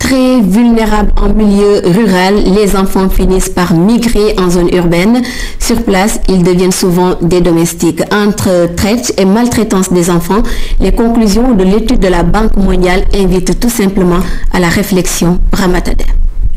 Très vulnérables en milieu rural, les enfants finissent par migrer en zone urbaine. Sur place, ils deviennent souvent des domestiques. Entre traite et maltraitance des enfants, les conclusions de l'étude de la Banque mondiale invitent tout simplement à la réflexion. Ramatadé.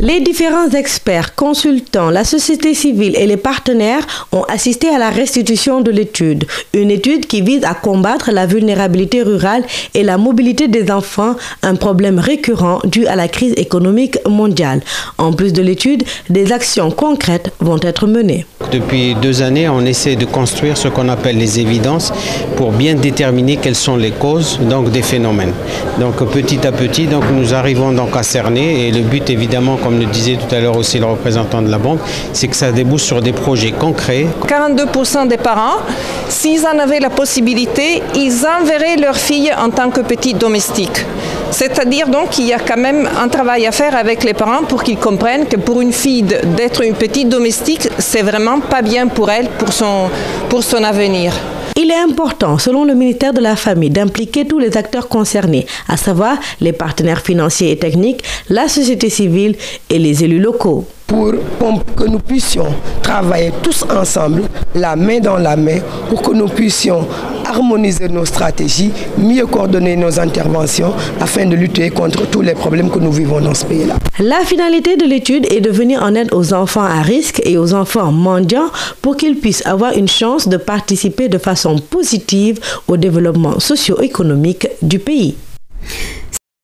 Les différents experts, consultants, la société civile et les partenaires ont assisté à la restitution de l'étude. Une étude qui vise à combattre la vulnérabilité rurale et la mobilité des enfants, un problème récurrent dû à la crise économique mondiale. En plus de l'étude, des actions concrètes vont être menées. Depuis 2 années, on essaie de construire ce qu'on appelle les évidences pour bien déterminer quelles sont les causes des phénomènes. Donc petit à petit, nous arrivons à cerner et le but évidemment, comme le disait tout à l'heure aussi le représentant de la banque, c'est que ça débouche sur des projets concrets. 42% des parents, s'ils en avaient la possibilité, ils enverraient leurs filles en tant que petites domestiques. C'est-à-dire qu'il y a quand même un travail à faire avec les parents pour qu'ils comprennent que pour une fille d'être une petite domestique, c'est vraiment pas bien pour elle, pour son avenir. Il est important, selon le ministère de la Famille, d'impliquer tous les acteurs concernés, à savoir les partenaires financiers et techniques, la société civile et les élus locaux. Pour que nous puissions travailler tous ensemble, la main dans la main, pour que nous puissions harmoniser nos stratégies, mieux coordonner nos interventions afin de lutter contre tous les problèmes que nous vivons dans ce pays-là. La finalité de l'étude est de venir en aide aux enfants à risque et aux enfants mendiants pour qu'ils puissent avoir une chance de participer de façon positive au développement socio-économique du pays.